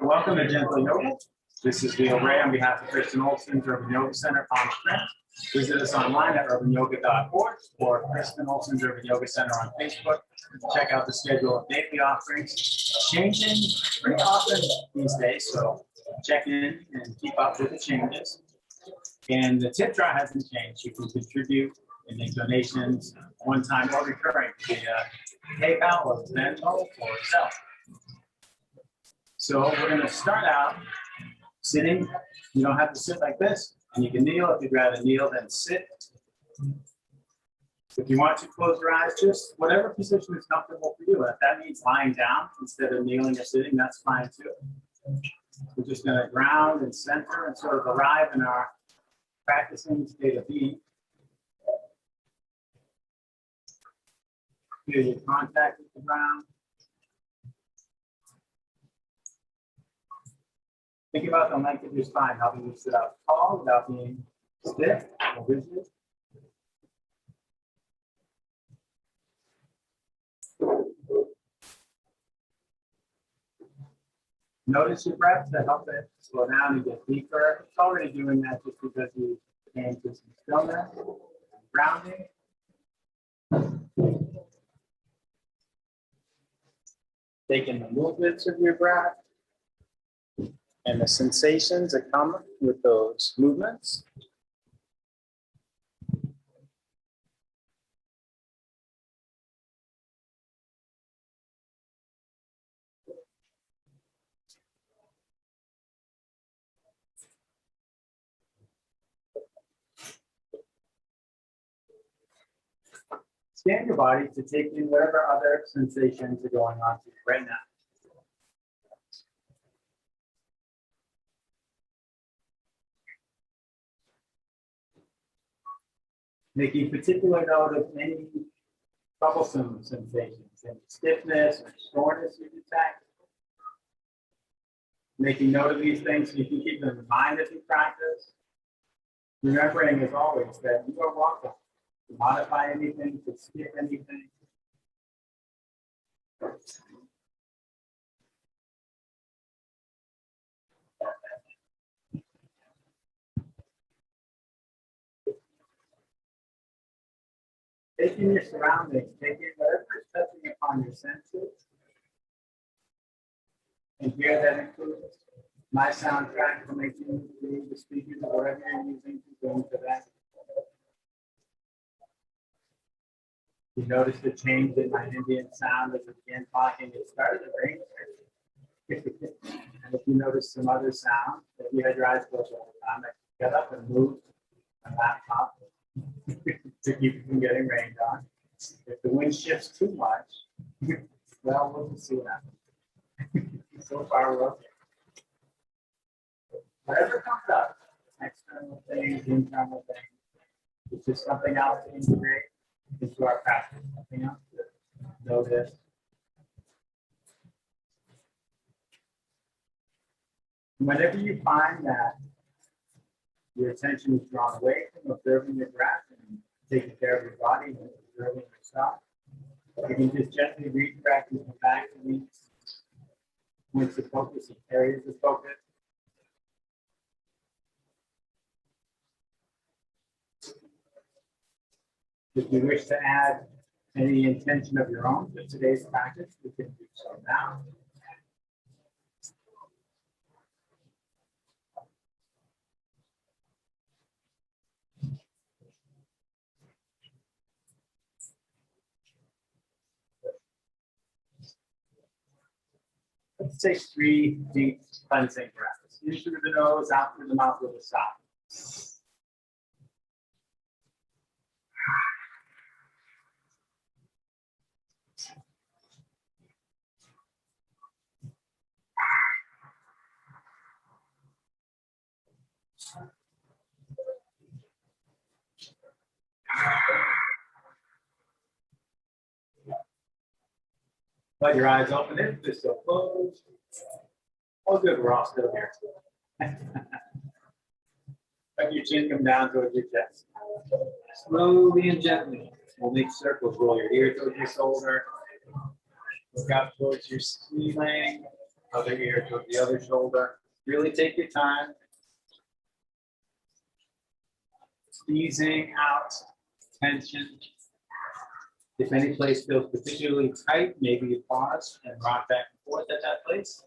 Welcome to Gentle Yoga. This is Leo Ray on behalf of Kristen Olson's Urban Yoga Center, Palm Springs. Visit us online at urbanyoga.org or Kristen Olson's Urban Yoga Center on Facebook. Check out the schedule of daily offerings. Changing pretty often these days, so check in and keep up with the changes. And the tip jar hasn't changed. You can contribute and make donations one time or recurring via PayPal or Venmo or Zelle. So we're going to start out sitting. You don't have to sit like this, and you can kneel if you'd rather kneel than sit. If you want to close your eyes, just whatever position is comfortable for you. If that means lying down instead of kneeling or sitting, that's fine too. We're just going to ground and center and sort of arrive in our practicing state of being. Feel your contact with the ground. Think about the length of your spine, helping you sit up tall without being stiff or rigid. Notice your breath to help it slow down and get deeper. It's already doing that just because you came to some stillness, grounding. Taking the movements of your breath and the sensations that come with those movements. Scan your body to take in whatever other sensations are going on for you right now. Making particular note of any troublesome sensations, any stiffness or soreness you detect. Making note of these things so you can keep them in mind as you practice. Remembering, as always, that you are welcome to modify anything, to skip anything. Taking your surroundings, taking whatever is touching upon your senses. And here that includes my soundtrack for making the speakers or whatever you're using to go into that. You notice the change in my Indian sound as I began talking. It started to ring. And if you notice some other sound, if you had your eyes closed all the time, I could get up and move my laptop to keep it from getting rained on. If the wind shifts too much, well, we'll just see what happens. So far, we're okay. Whatever comes up, external things, internal things, it's just something else to integrate into our practice. Something else to notice. Whenever you find that your attention is drawn away from observing your breath and taking care of your body and observing yourself, you can just gently redirect and come back to these points of focus and areas of focus. If you wish to add any intention of your own to today's practice, you can do so now. Let's take 3 deep cleansing breaths. In through the nose, out through the mouth with a sigh. Let your eyes open if they're still closed. Oh, good, we're all still here. Let your chin come down towards your chest. Slowly and gently, we'll make circles. Roll your ear towards your shoulder. Look up towards your ceiling. Other ear to the other shoulder. Really take your time. Squeezing out tension. If any place feels particularly tight, maybe you pause and rock back and forth at that place.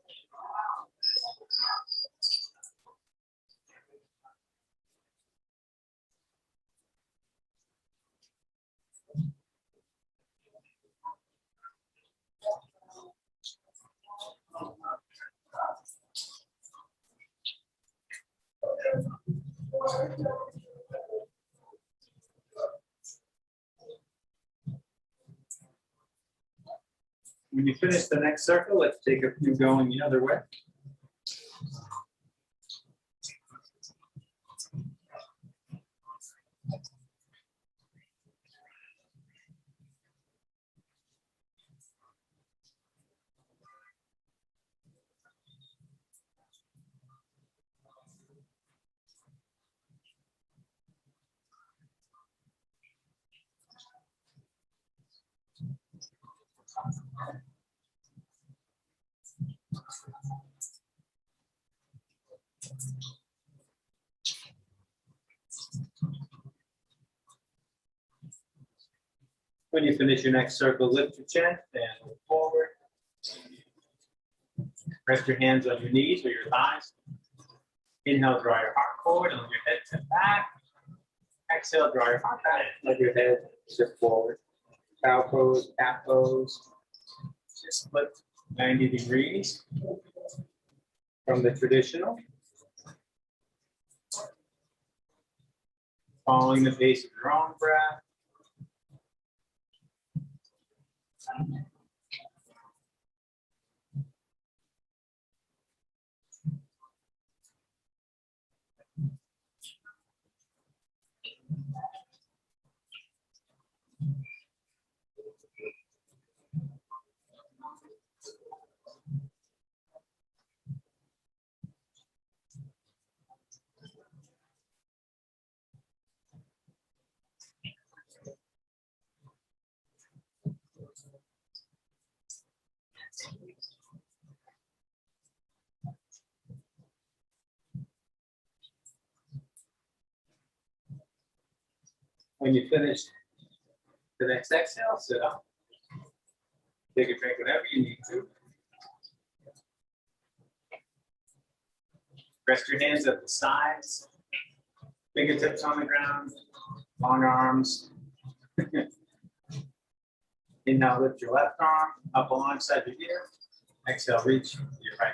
When you finish the next circle, let's take a few going the other way. When you finish your next circle, lift your chin and move forward. Rest your hands on your knees or your thighs. Inhale, draw your heart forward and let your head tip back. Exhale, draw your heart back. Let your head shift forward. Cow pose, cat pose. Just flip 90 degrees from the traditional. Following the pace of your own breath. When you finish the next exhale, sit up. Take a drink whenever you need to. Rest your hands at the sides. Fingertips on the ground. Long arms. Inhale, lift your left arm up alongside your ear. Exhale, reach to your right.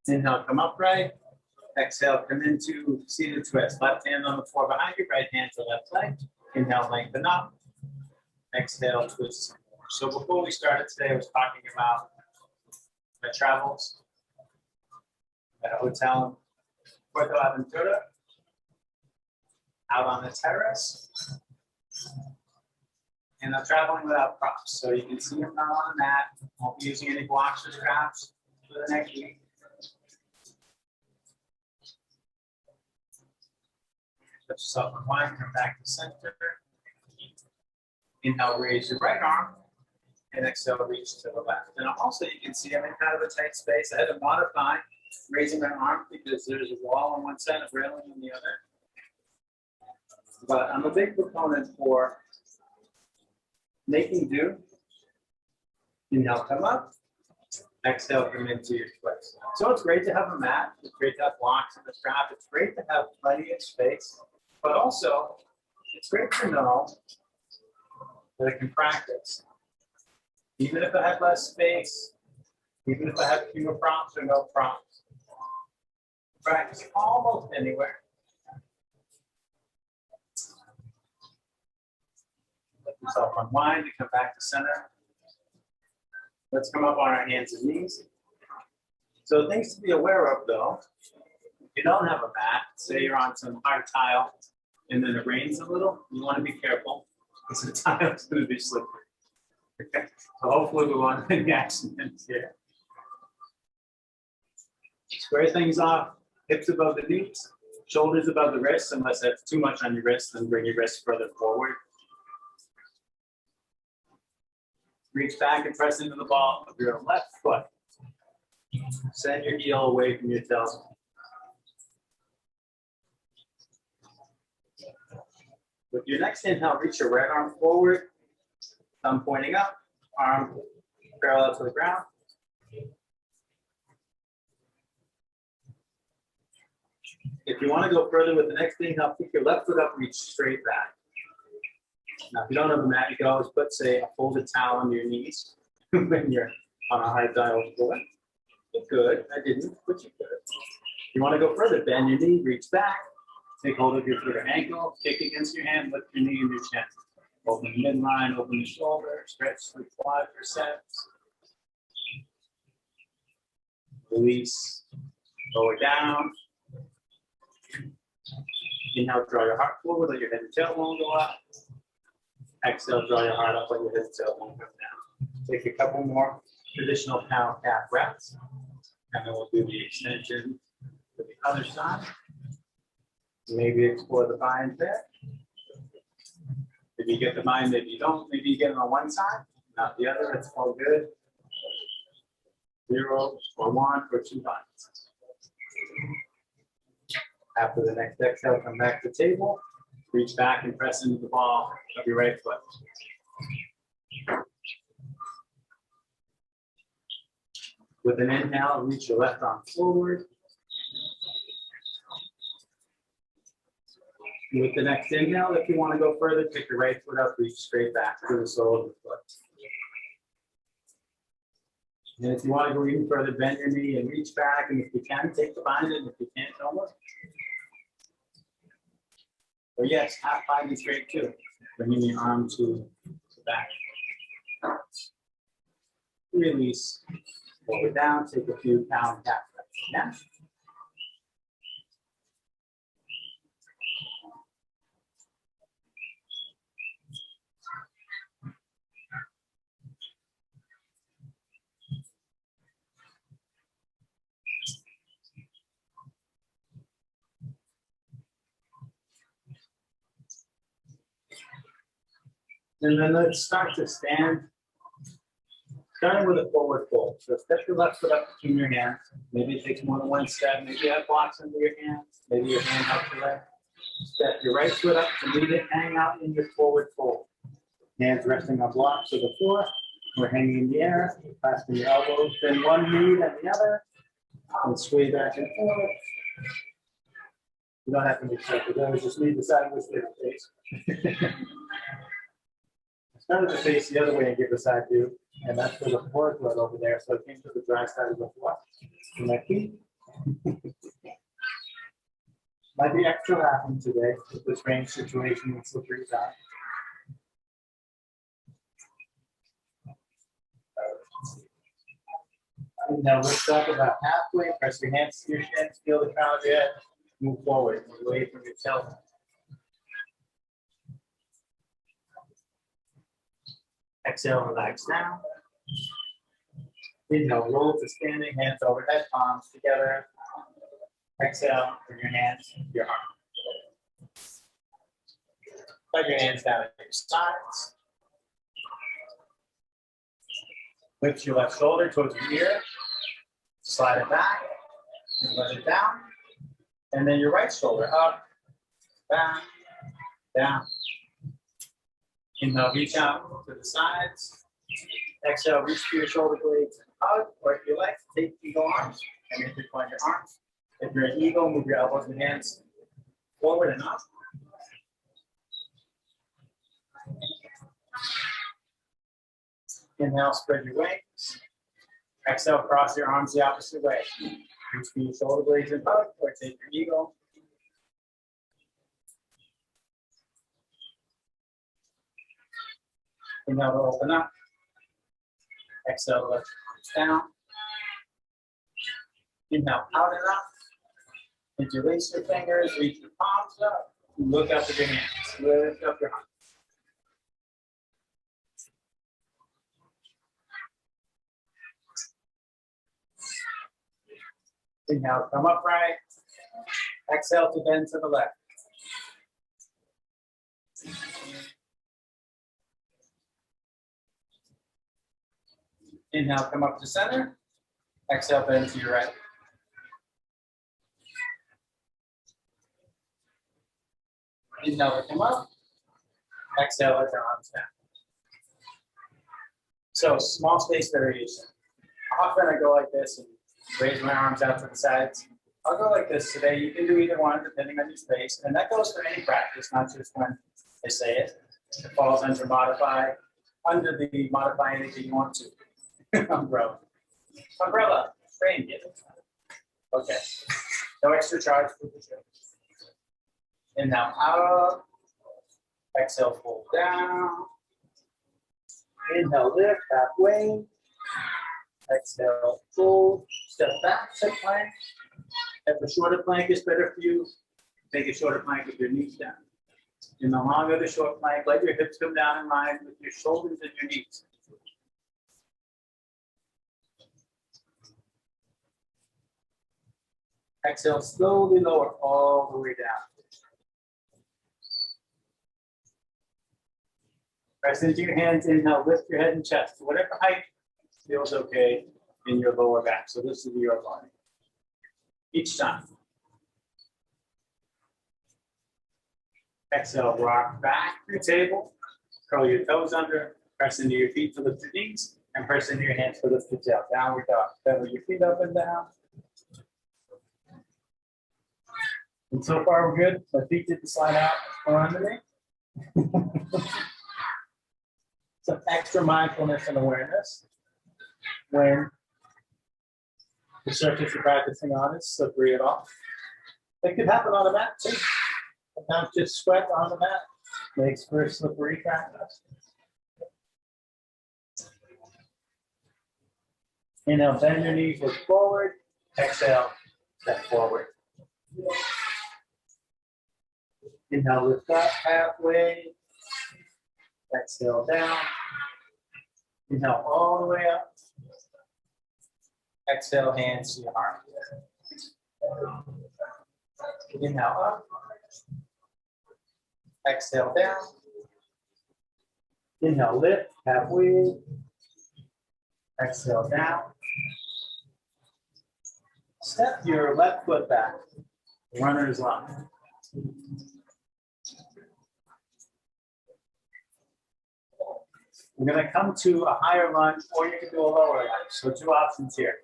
Inhale, come upright. Exhale, come into seated twist. Left hand on the floor behind you, right hand to left leg. Inhale, lengthen up. Exhale, twist some more. So before we started today, I was talking about my travels at a hotel in Puerto Aventura, out on the terrace. And I'm traveling without props. So you can see I'm not on a mat. Won't be using any blocks or straps for the next week. Touch yourself on one, come back to center. Inhale, raise your right arm. And exhale, reach to the left. And also you can see I'm in kind of a tight space. I had to modify raising my arm because there's a wall on one side, a railing on the other. But I'm a big proponent for making do. Inhale, come up. Exhale, come into your twist. So it's great to have a mat. It's great to have blocks in the strap. It's great to have plenty of space. But also, it's great to know that I can practice. Even if I have less space, even if I have fewer prompts or no prompts. Practice almost anywhere. Let yourself unwind and come back to center. Let's come up on our hands and knees. So things to be aware of though, if you don't have a mat, say you're on some hard tile and then it rains a little, you want to be careful because the tile is going to be slippery. Okay. So hopefully we won't have any accidents here. Square things off, hips above the knees. Shoulders above the wrists, unless that's too much on your wrist, then bring your wrist further forward. Reach back and press into the ball of your left foot. Send your heel away from your toes. With your next inhale, reach your right arm forward, thumb pointing up, arm parallel to the ground. If you want to go further with the next inhale, pick your left foot up, reach straight back. Now, if you don't have a mat, you can always put, say, a folded towel on your knees when you're on a high dial floor. Good, I didn't, but you could. You want to go further, bend your knee, reach back, take hold of your foot or ankle, kick against your hand, lift your knee and your chin. Open the midline, open the shoulder, stretch the quad for sets. Release, lower down. Inhale, draw your heart forward, let your head and tailbone go up. Exhale, draw your heart up, let your head and tailbone come down. Take a couple more traditional cow calf breaths, and then we'll do the extension to the other side. Maybe explore the bind there. If you get the bind, maybe you don't. Maybe you get it on one side, not the other. It's all good. 0 or 1 or 2 binds. After the next exhale, come back to the table. Reach back and press into the ball of your right foot. With an inhale, reach your left arm forward. With the next inhale, if you want to go further, pick your right foot up, reach straight back to the sole of the foot. And if you want to go even further, bend your knee and reach back. And if you can, take the bind, and if you can't, don't worry. Or yes, half bind and straight too. Bringing your arm to the back. Release. Lower down, take a few pound calf reps. Yeah. And then let's start to stand, starting with a forward fold. So step your left foot up between your hands. Maybe it takes more than one step. Maybe you have blocks under your hands. Maybe your hand helps your leg. Step your right foot up to lead it, hang out in your forward fold. Hands resting on blocks of the floor. We're hanging in the air, clasping your elbows, then one knee, then the other, and sway back and forth. You don't have to make stuff together, just lead the side which way to face. Started to face the other way and give the side view, and that's for the forward foot over there. So it came to the dry side of the floor. And my feet. Might be extra laughing today with this range situation with slippery side. And now lift up about halfway, press your hands to your shins, feel the crown of your head, move forward, move away from your tailbone. Exhale, relax down. Inhale, roll to standing, hands overhead, palms together. Exhale, bring your hands to your heart. Let your hands down at your sides. Lift your left shoulder towards the ear. Slide it back and let it down. And then your right shoulder up, back, down. Inhale, reach out to the sides. Exhale, reach to your shoulder blades and hug. Or if you like, take eagle arms and intertwine your arms. If you're an eagle, move your elbows and hands forward and up. Inhale, spread your wings. Exhale, cross your arms the opposite way. Reach to your shoulder blades and hug, or take your eagle. Inhale to open up. Exhale to let your arms down. Inhale out and up. Interlace your fingers, reach your palms up. Look up at your hands. Lift up your heart. Inhale, come upright. Exhale to bend to the left. Inhale, come up to center. Exhale, bend to your right. Inhale, come up. Exhale, let your arms down. So small space variation. Often I go like this and raise my arms out to the sides. I'll go like this today. You can do either one depending on your space. And that goes for any practice, not just when I say it. It falls under modify, under the modify anything you want to. Umbrella. Umbrella. Frame it. Okay. No extra charge for the show. Inhale out. Exhale, fold down. Inhale, lift halfway. Exhale, fold. Step back, step plank. If a shorter plank is better for you, take a shorter plank with your knees down. In the longer the short plank, let your hips come down in line with your shoulders and your knees. Exhale, slowly lower all the way down. Press into your hands, inhale, lift your head and chest. Whatever height feels okay in your lower back. So this is your body. Each time. Exhale, rock back your table. Curl your toes under. Press into your feet to lift your knees. And press into your hands to lift your tail. Downward dog. Pedal your feet up and down. And so far we're good. My feet didn't slide out or under me. Some extra mindfulness and awareness when the surface you're practicing on is slippery at all. It could happen on a mat too. Sometimes just sweat on the mat makes for a slippery practice. Inhale, bend your knees, look forward. Exhale, step forward. Inhale, lift up halfway. Exhale down. Inhale all the way up. Exhale, hands to your heart. Inhale up. Exhale down. Inhale, lift halfway. Exhale down. Step your left foot back. Runner's line. We're going to come to a higher lunge, or you can do a lower lunge. So two options here.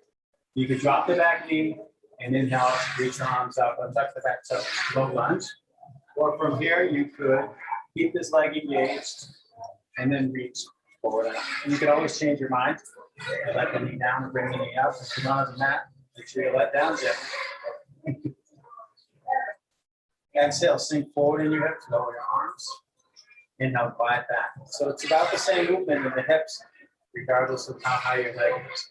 You could drop the back knee and inhale, reach your arms up and tuck the back toe, low lunge. Or from here, you could keep this leg engaged and then reach forward. And you can always change your mind. You let the knee down and bring the knee up. If you're not on the mat, make sure you let down gently. Exhale, sink forward in your hips, lower your arms. Inhale, glide back. So it's about the same movement in the hips, regardless of how high your leg is.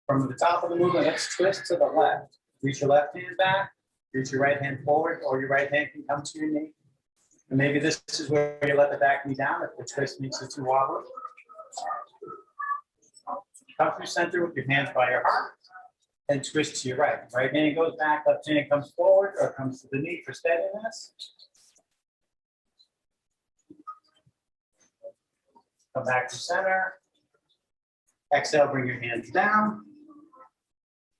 From the top of the movement, let's twist to the left. Reach your left hand back, reach your right hand forward, or your right hand can come to your knee. And maybe this is where you let the back knee down if the twist makes it too wobbly. Come through center with your hands by your heart and twist to your right. Right hand goes back, left hand comes forward or comes to the knee for steadiness. Come back to center. Exhale, bring your hands down.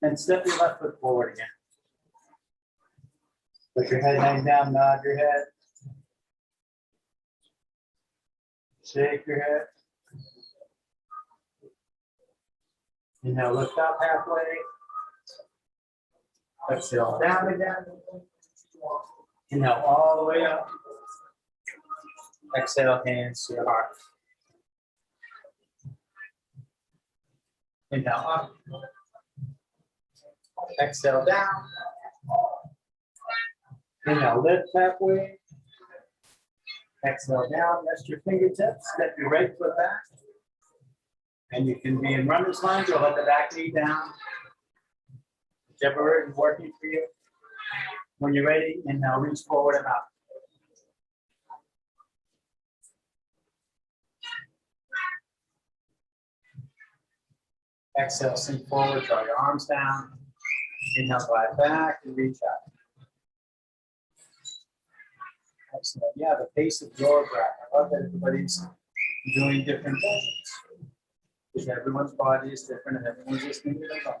And step your left foot forward again. Let your head hang down, nod your head. Shake your head. Inhale, lift up halfway. Exhale, down again. Inhale, all the way up. Exhale, hands to your heart. Inhale, up. Exhale, down. Inhale, lift halfway. Exhale down, rest your fingertips, step your right foot back. And you can be in runner's lunge or let the back knee down. Whichever is working for you. When you're ready, inhale, reach forward and up. Exhale, sink forward, draw your arms down. Inhale, glide back and reach up. Excellent. Yeah, the pace of your breath. I love that everybody's doing different things. Because everyone's body is different and everyone's listening to their body.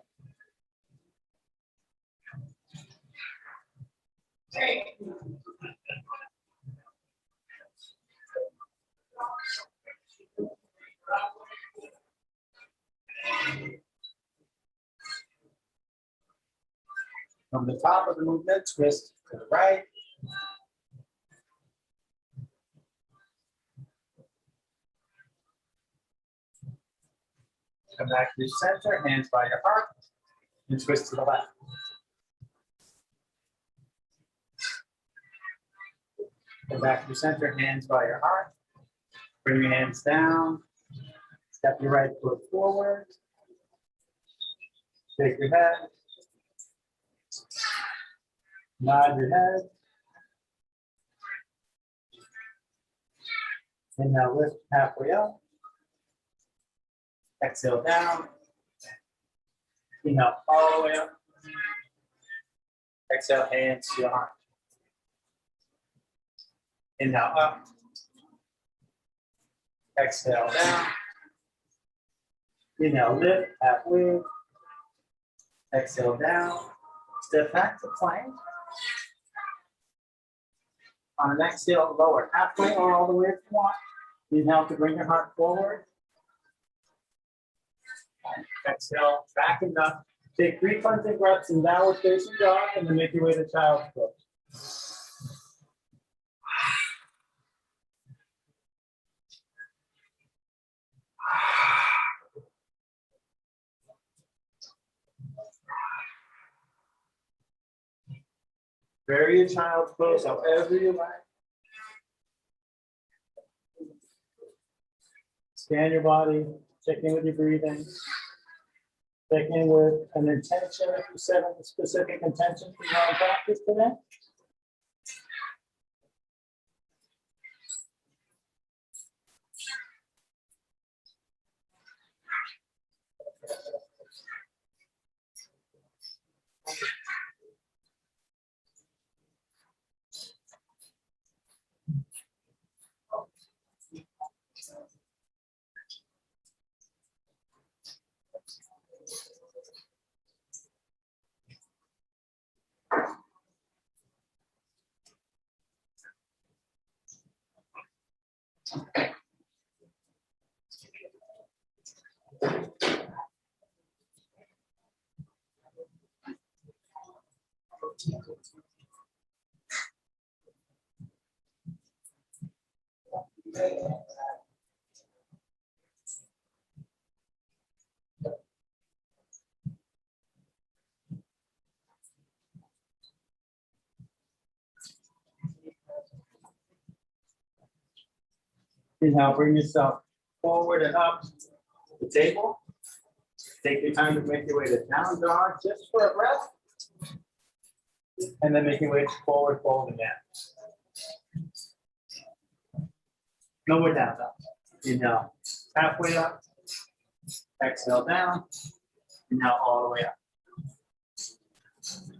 From the top of the movement, twist to the right. Come back to the center, hands by your heart, and twist to the left. Come back to the center, hands by your heart. Bring your hands down. Step your right foot forward. Shake your head. Nod your head. And now lift halfway up. Exhale down. Inhale all the way up. Exhale, hands to your heart. Inhale up. Exhale down. Inhale, lift, halfway. Exhale down. Step back to plank. On an exhale, lower halfway or all the way if you want. Inhale to bring your heart forward. Exhale, back and up. Take 3 cleansing breaths in downward facing dog and then make your way to child's pose. Vary your child's pose however you like. Scan your body, check in with your breathing. Check in with an intention if you set a specific intention for your own practice today. Now bring yourself forward and up the table. Take your time to make your way to down dog just for a breath. And then make your way to forward fold again. No more down dog. Inhale, halfway up. Exhale down. Inhale all the way up.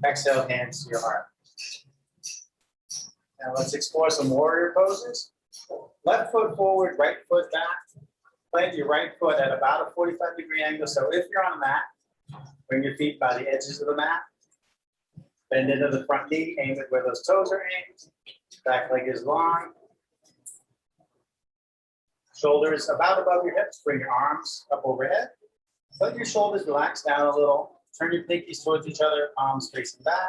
Exhale, hands to your heart. Now let's explore some warrior poses. Left foot forward, right foot back. Plant your right foot at about a 45-degree angle. So if you're on a mat, bring your feet by the edges of the mat. Bend into the front knee, aim it where those toes are aimed. Back leg is long. Shoulders about above your hips. Bring your arms up overhead. Let your shoulders relax down a little. Turn your pinkies towards each other, palms facing back.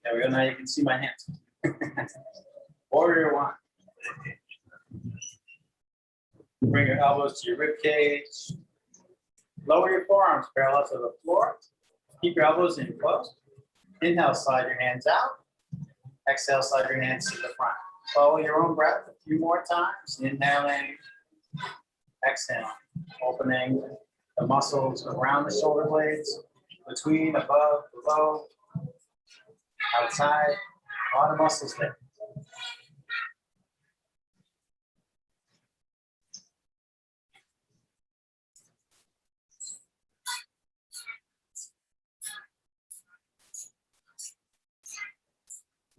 There we go. Now you can see my hands. Warrior one. Bring your elbows to your rib cage. Lower your forearms parallel to the floor. Keep your elbows in close. Inhale, slide your hands out. Exhale, slide your hands to the front. Follow your own breath a few more times. Inhaling. Exhale, opening the muscles around the shoulder blades, between, above, below, outside, a lot of muscles there.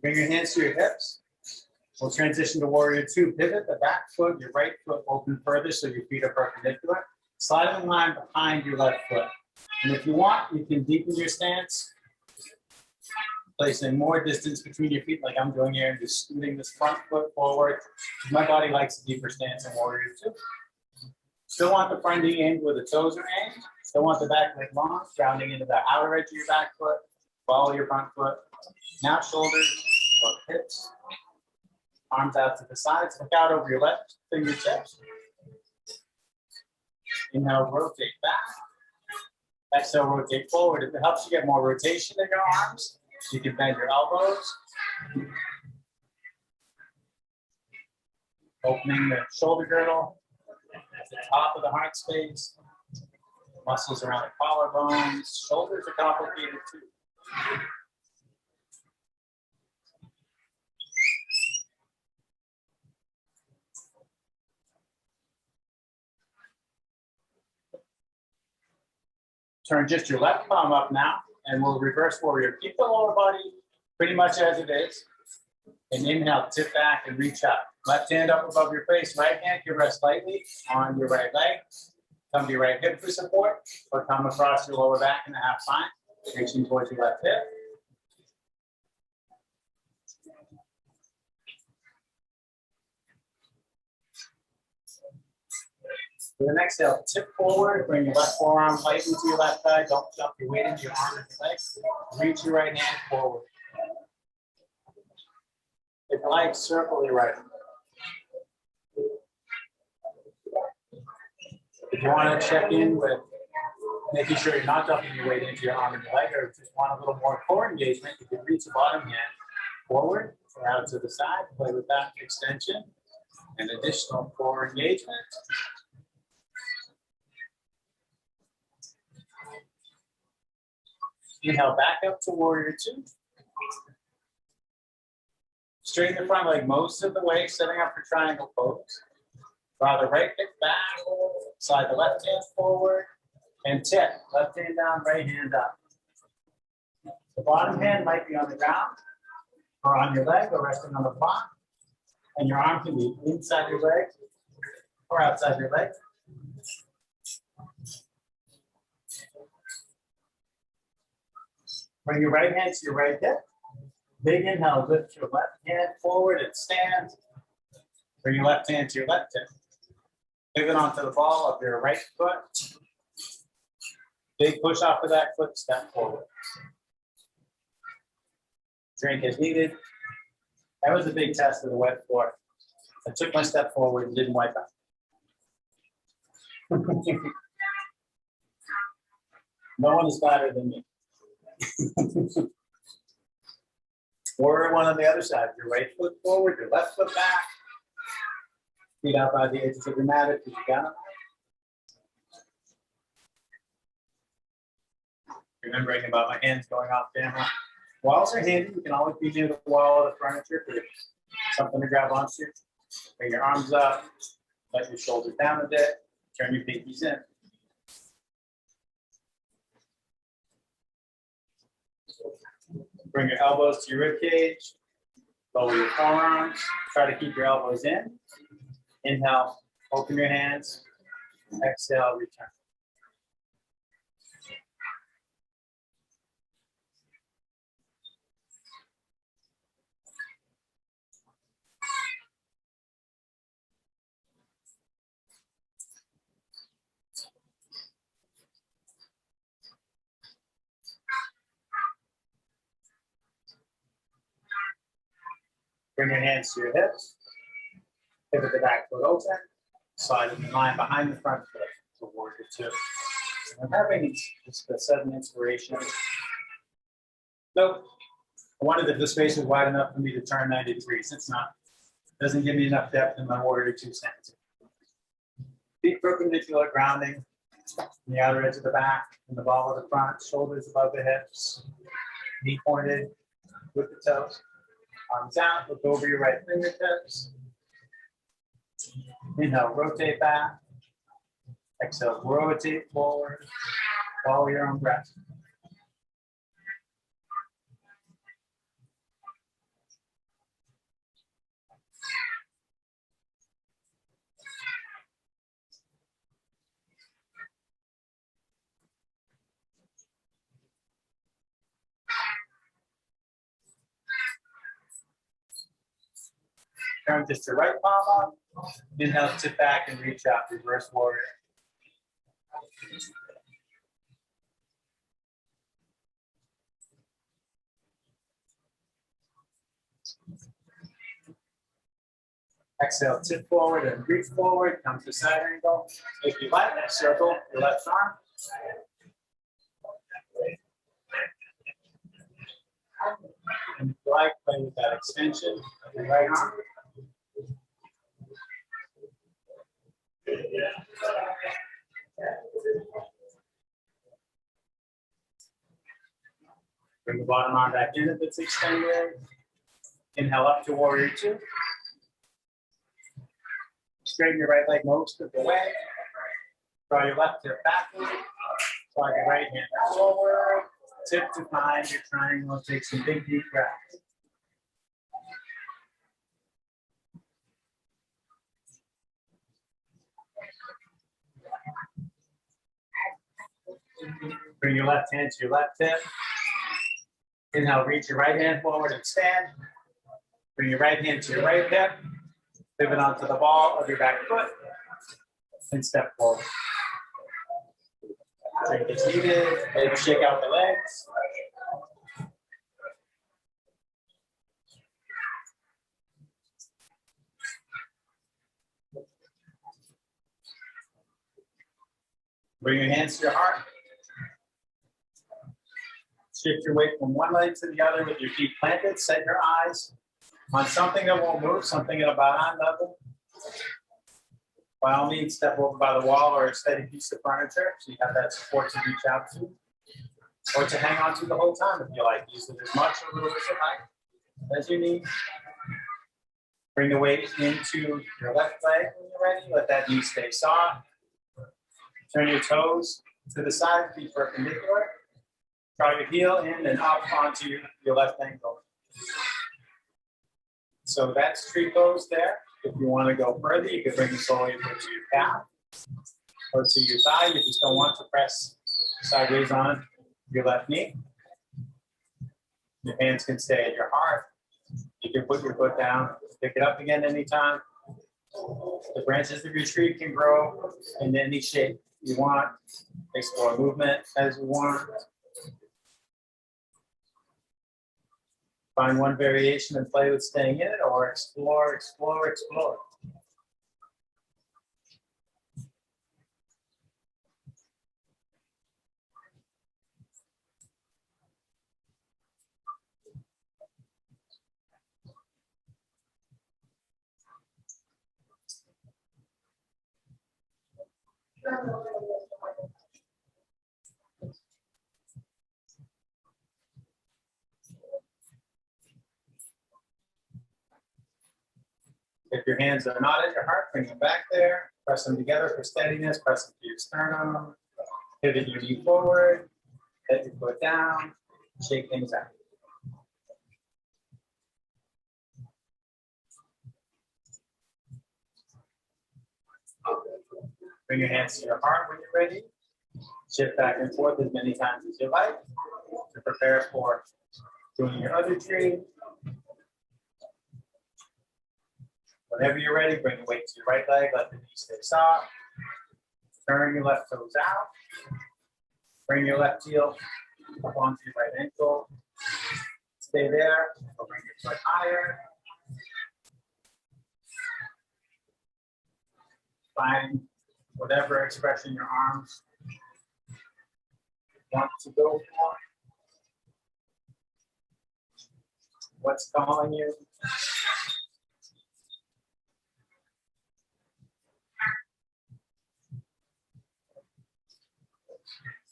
Bring your hands to your hips. We'll transition to warrior two. Pivot the back foot, your right foot open further so your feet are perpendicular. Slide in line behind your left foot. And if you want, you can deepen your stance, placing more distance between your feet like I'm doing here and just scooting this front foot forward. My body likes a deeper stance in warrior two. Still want the front knee aimed where the toes are aimed. Still want the back leg long, grounding into the outer edge of your back foot. Follow your front foot. Now shoulders, above hips. Arms out to the sides. Look out over your left fingertips. Inhale, rotate back. Exhale, rotate forward. If it helps you get more rotation in your arms, you can bend your elbows. Opening the shoulder girdle at the top of the heart space. Muscles around the collarbones. Shoulders are complicated too. Turn just your left palm up now, and we'll reverse warrior. Keep the lower body pretty much as it is. And inhale, tip back and reach up. Left hand up above your face, right hand can rest lightly on your right leg. Come to your right hip for support, or come across your lower back in a half spine, reaching towards your left hip. For the next exhale, tip forward, bring your left forearm lightly to your left thigh. Don't jump your weight into your arm and your leg. Reach your right hand forward. If you like, circle your right. If you want to check in with making sure you're not dumping your weight into your arm and your leg, or just want a little more core engagement, you can reach the bottom hand forward or out to the side, play with that extension and additional core engagement. Inhale, back up to warrior two. Straighten the front leg most of the way, setting up for triangle pose. Draw the right hip back, slide the left hand forward, and tip. Left hand down, right hand up. The bottom hand might be on the ground, or on your leg, or resting on the block. And your arm can be inside your leg, or outside your leg. Bring your right hand to your right hip. Big inhale, lift your left hand forward and stand. Bring your left hand to your left hip. Pivot onto the ball of your right foot. Big push off of that foot, step forward. Drink as needed. That was a big test of the wet floor. I took my step forward and didn't wipe out. No one is better than me. Warrior one on the other side. Your right foot forward, your left foot back. Feet out by the edges of your mat if you got them. Remembering about my hands going off camera. Walls are handy. You can always be near the wall of the furniture for something to grab onto. Bring your arms up. Let your shoulders down a bit. Turn your pinkies in. Bring your elbows to your rib cage. Lower your forearms. Try to keep your elbows in. Inhale, open your hands. Exhale, return. Bring your hands to your hips. Pivot the back foot open. Slide in the line behind the front foot to warrior two. I'm having just a sudden inspiration. Nope. I wondered if the space was wide enough for me to turn 90 degrees. It's not. It doesn't give me enough depth in my warrior two stance. Feet perpendicular, grounding. The outer edge of the back and the ball of the front, shoulders above the hips, knee pointed with the toes. Arms out, look over your right fingertips. Inhale, rotate back. Exhale, rotate forward. Follow your own breath. Turn just your right palm up. Inhale, tip back and reach out, reverse warrior. Exhale, tip forward and reach forward, come to side angle. If you like, circle your left arm. And if you like, play with that extension of your right arm. Bring the bottom arm back in if it's extended. Inhale up to warrior two. Straighten your right leg most of the way. Draw your left hip backward. Slide your right hand forward. Tip to find your triangle. Take some big deep breaths. Bring your left hand to your left hip. Inhale, reach your right hand forward and stand. Bring your right hand to your right hip. Pivot onto the ball of your back foot and step forward. Drink as needed. Maybe shake out the legs. Bring your hands to your heart. Shift your weight from one leg to the other with your feet planted. Set your eyes on something that won't move, something at about eye level. By all means, step over by the wall or a steady piece of furniture so you have that support to reach out to, or to hang on to the whole time if you like. Use it as much or a little bit of height as you need. Bring the weight into your left leg when you're ready. Let that knee stay soft. Turn your toes to the side, feet perpendicular. Draw your heel in and up onto your left ankle. So that's tree pose there. If you want to go further, you can bring the sole of your foot to your calf or to your thigh. You just don't want to press sideways on your left knee. Your hands can stay at your heart. You can put your foot down, pick it up again anytime. The branches of your tree can grow in any shape you want. Explore movement as you want. Find one variation and play with staying in it, or explore, explore, explore. If your hands are not at your heart, bring them back there. Press them together for steadiness. Press them to your sternum. Pivot your knee forward. Let your foot down. Shake things out. Bring your hands to your heart when you're ready. Shift back and forth as many times as you like to prepare for doing your other tree. Whenever you're ready, bring the weight to your right leg, let the knee stay soft. Turn your left toes out. Bring your left heel up onto your right ankle. Stay there, or bring your foot higher. Find whatever expression your arms want to go for. What's calling you?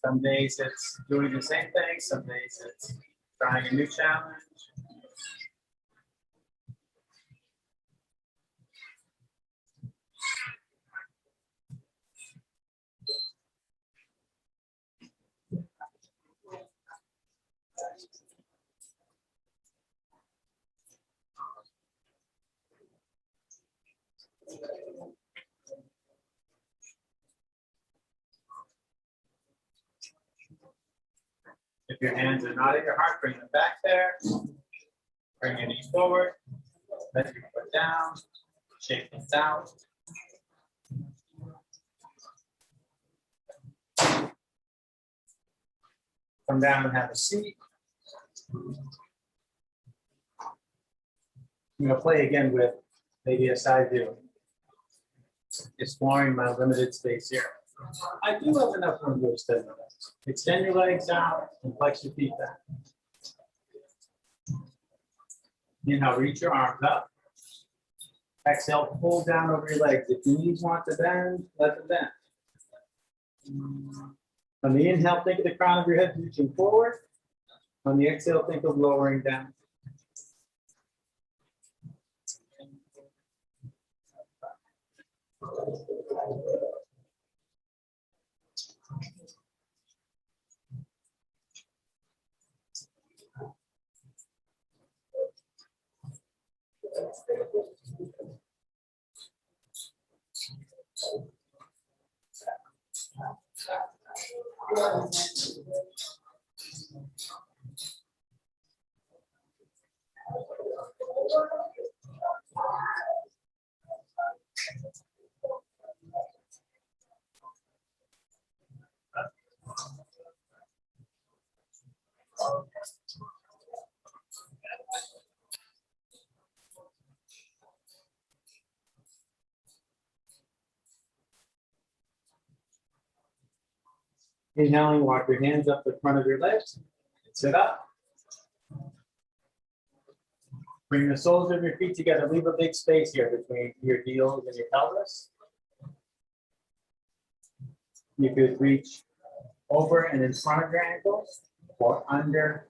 Some days it's doing the same thing, some days it's trying a new challenge. If your hands are not at your heart, bring them back there. Bring your knees forward. Let your foot down. Shake things out. Come down and have a seat. I'm going to play again with maybe a side view. Exploring my limited space here. I do have enough room to extend my legs. Extend your legs out and flex your feet back. Inhale, reach your arms up. Exhale, pull down over your legs. If your knees want to bend, let them bend. On the inhale, think of the crown of your head reaching forward. On the exhale, think of lowering down. Inhaling, walk your hands up the front of your legs. Sit up. Bring the soles of your feet together. Leave a big space here between your heels and your pelvis. You could reach over and in front of your ankles or under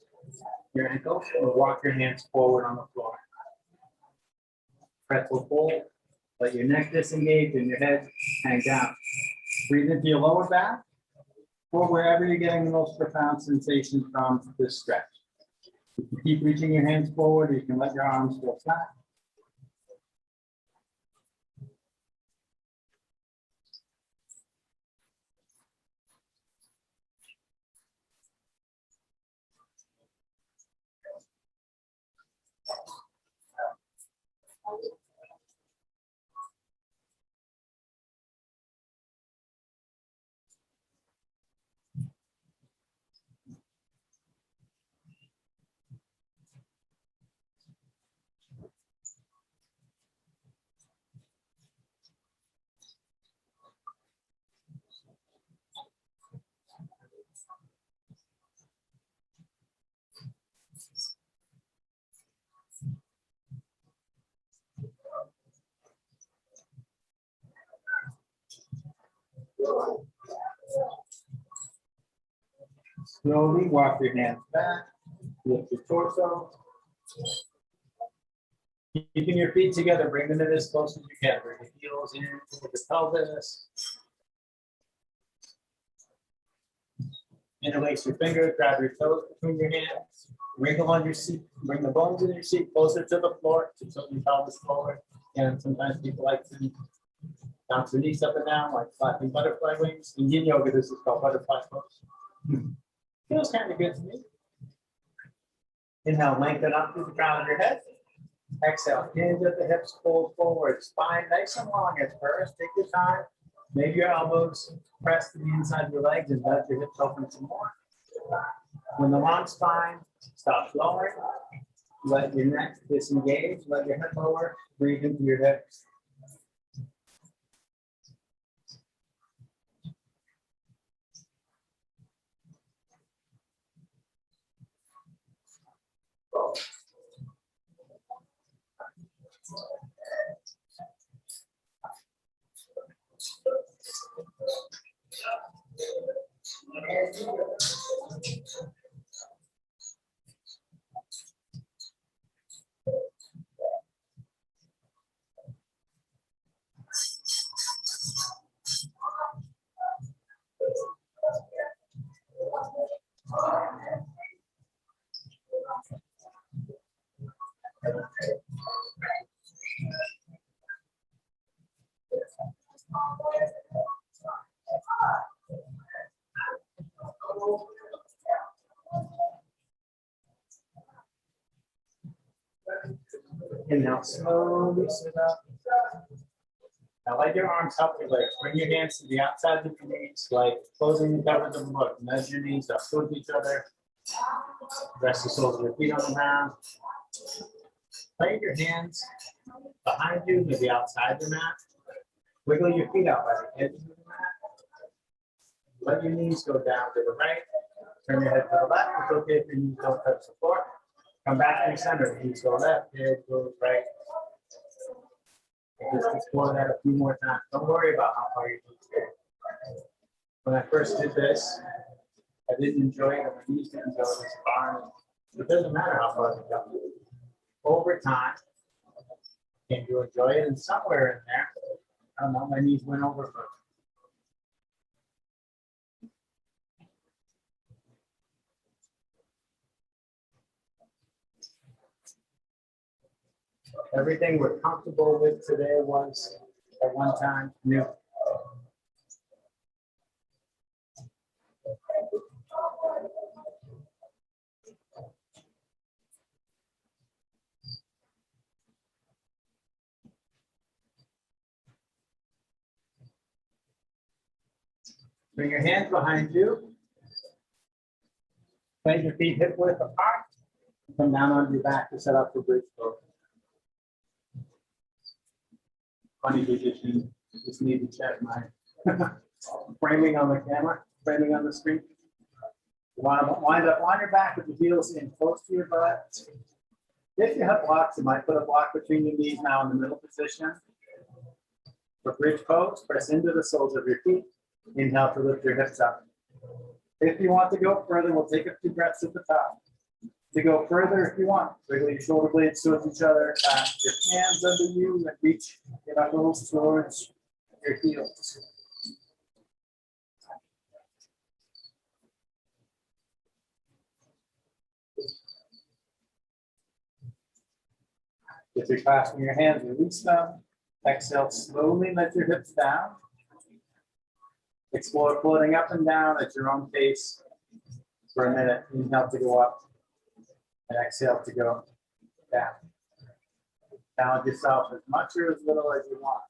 your ankles, or walk your hands forward on the floor. Pretzel fold. Let your neck disengage and your head hang down. Breathe into your lower back or wherever you're getting the most profound sensation from this stretch. You can keep reaching your hands forward, or you can let your arms go flat. Slowly walk your hands back, lift your torso. Keeping your feet together, bring them in as close as you can. Bring the heels in with the pelvis. Interlace your fingers, grab your toes between your hands. Wriggle on your seat, bring the bones in your seat closer to the floor to tilt your pelvis forward. And sometimes people like to bounce their knees up and down, like flapping butterfly wings. In yin yoga, this is called butterfly pose. Feels kind of good to me. Inhale, lengthen up through the crown of your head. Exhale, hinge at the hips, pull forward. Spine nice and long at first. Take your time. Maybe your elbows press to the inside of your legs and let your hips open some more. When the long spine stops lowering, let your neck disengage, let your head lower, breathe into your hips. And now slowly sit up. Now let your arms help your legs. Bring your hands to the outside of your knees, like closing the covers of the book. Nudge your knees up towards each other. Rest the soles of your feet on the ground. Lay your hands behind you, maybe outside the mat. Wiggle your feet out by the edges of the mat. Let your knees go down to the right. Turn your head to the left. It's okay if your knees don't touch the floor. Come back to the center. Knees go left, head goes right. Just explore that a few more times. Don't worry about how far your knees go. When I first did this, I didn't enjoy it, and my knees didn't go as far. It doesn't matter how far they go. Over time, and you enjoy it, and somewhere in there, I don't know, my knees went over for. Everything we're comfortable with today was at one time new. Bring your hands behind you. Plant your feet hip width apart. Come down on your back to set up for bridge pose. Funny position. Just need to check my framing on the camera, framing on the screen. You want to wind your back with the heels in close to your butt. If you have blocks, you might put a block between your knees now in the middle position. For bridge pose, press into the soles of your feet. Inhale to lift your hips up. If you want to go further, we'll take a few breaths at the top. To go further, if you want, wiggle your shoulder blades towards each other, your hands under you, and reach your knuckles towards your heels. If you're clasping your hands, release them. Exhale, slowly let your hips down. Explore floating up and down at your own pace for a minute. Inhale to go up and exhale to go down. Challenge yourself as much or as little as you want.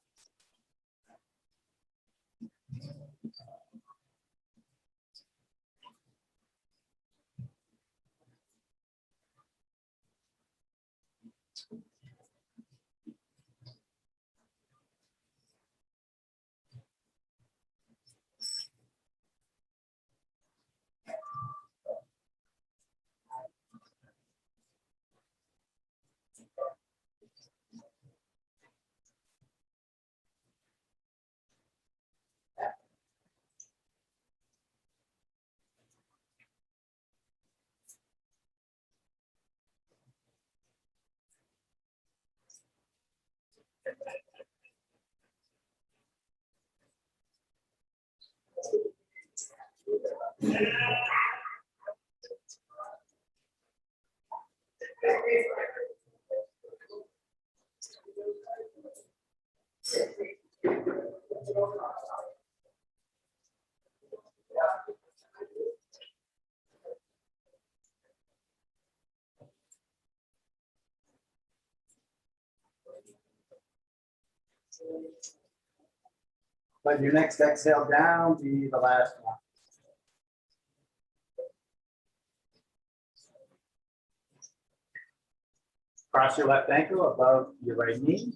Let your next exhale down be the last one. Cross your left ankle above your right knee.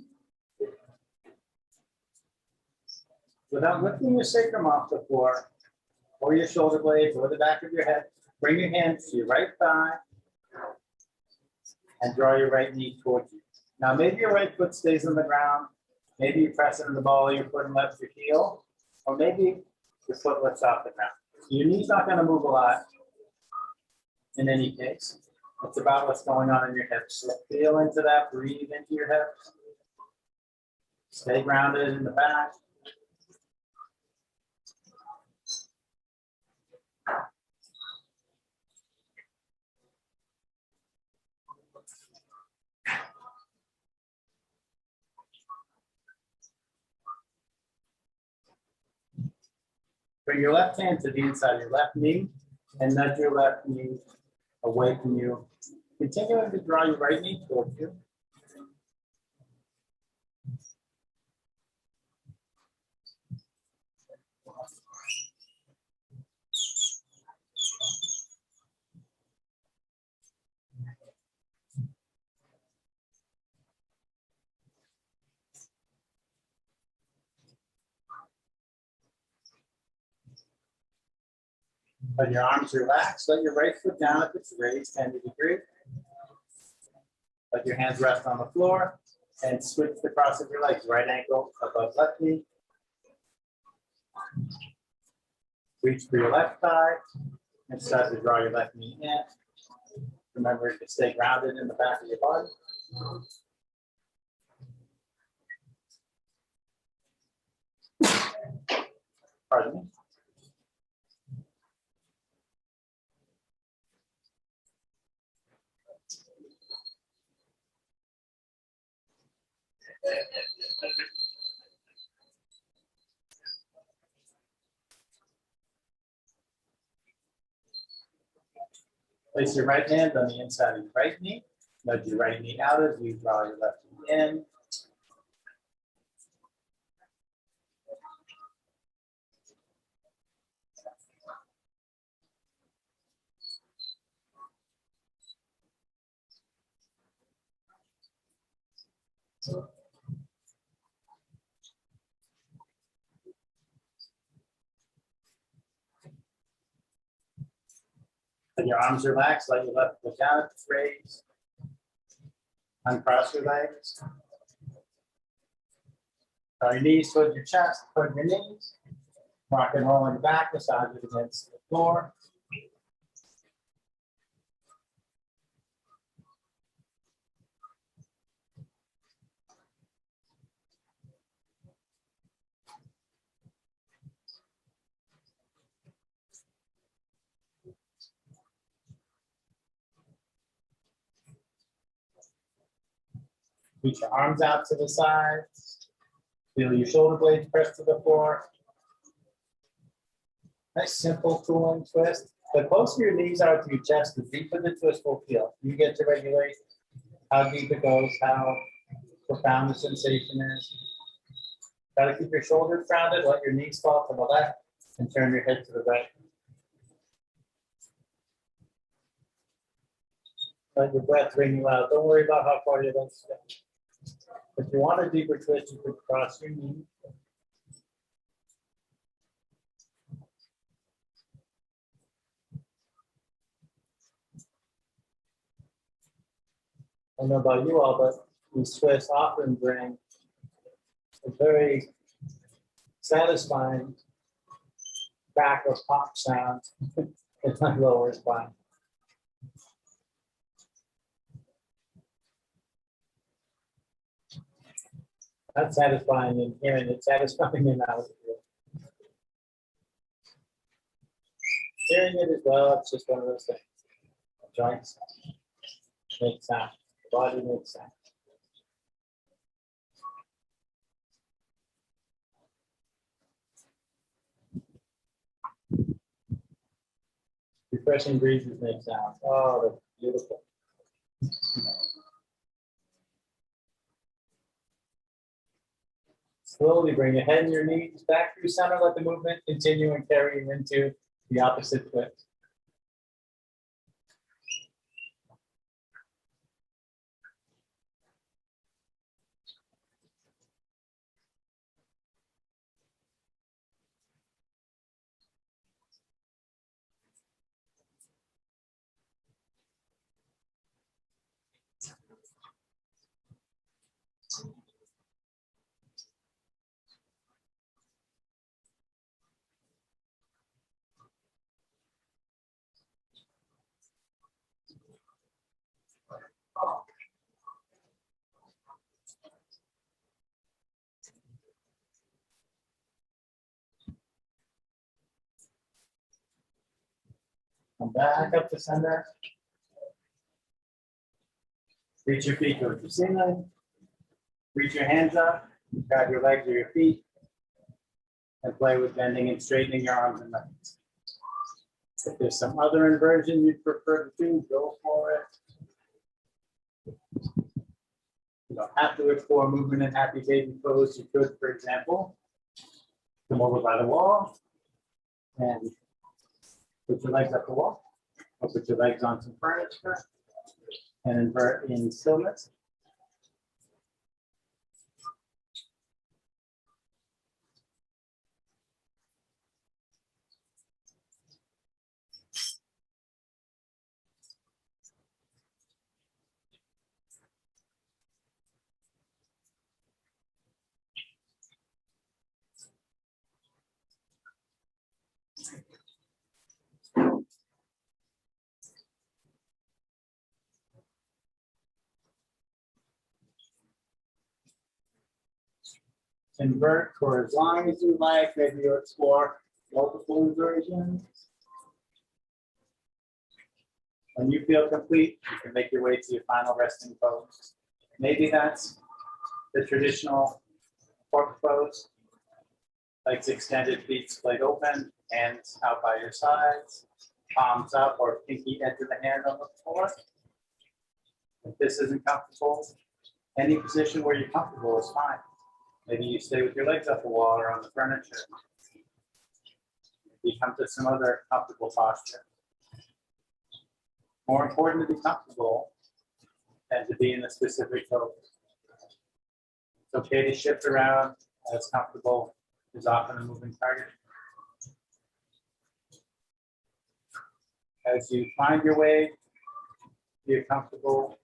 Without lifting your sacrum off the floor, or your shoulder blades, or the back of your head, bring your hands to your right thigh and draw your right knee towards you. Now, maybe your right foot stays on the ground. Maybe you press into the ball of your foot and left your heel, or maybe your foot lifts off the ground. Your knee's not going to move a lot in any case. It's about what's going on in your hips. So feel into that, breathe into your hips. Stay grounded in the back. Bring your left hand to the inside of your left knee and nudge your left knee away from you. Continuing to draw your right knee towards you. Let your arms relax. Let your right foot down if it's raised 10 degrees. Let your hands rest on the floor and switch the cross of your legs. Right ankle above left knee. Reach for your left thigh and start to draw your left knee in. Remember to stay grounded in the back of your body. Pardon me. Place your right hand on the inside of your right knee. Nudge your right knee out as you draw your left knee in. Let your arms relax. Let your left foot down at the raise. Uncross your legs. Draw your knees towards your chest, towards your knees. Rock and roll on your back, massage it against the floor. Reach your arms out to the sides. Feel your shoulder blades press to the floor. Nice, simple, cooling twist. The closer your knees are to your chest, the deeper the twist will feel. You get to regulate how deep it goes, how profound the sensation is. Try to keep your shoulders grounded, let your knees fall to the left, and turn your head to the right. Let your breath ring you out. Don't worry about how far you're going to stretch. If you want a deeper twist, you could cross your knee. I don't know about you all, but these twists often bring a very satisfying back or pop sound in my lower spine. Not satisfying in hearing, it's satisfying in out. Hearing it as well, it's just one of those things. The joints make sound, the body makes sound. Refreshing breezes make sound. Oh, that's beautiful. Slowly bring your head and your knees back through center. Let the movement continue and carry you into the opposite twist. Come back up to center. Reach your feet towards the ceiling. Reach your hands up, grab your legs or your feet, and play with bending and straightening your arms and legs. If there's some other inversion you'd prefer to do, go for it. You don't have to explore movement in happy baby pose. You could, for example, come over by the wall and put your legs up the wall, or put your legs on some furniture and invert in stillness. Invert for as long as you like. Maybe you'll explore multiple inversions. When you feel complete, you can make your way to your final resting pose. Maybe that's the traditional fork pose. Legs extended, feet splayed open, hands out by your sides, palms up or pinky edge of the hand on the floor. If this isn't comfortable, any position where you're comfortable is fine. Maybe you stay with your legs up the wall or on the furniture. Maybe come to some other comfortable posture. More important to be comfortable than to be in a specific pose. It's okay to shift around as comfortable is often a moving target. As you find your way, be comfortable,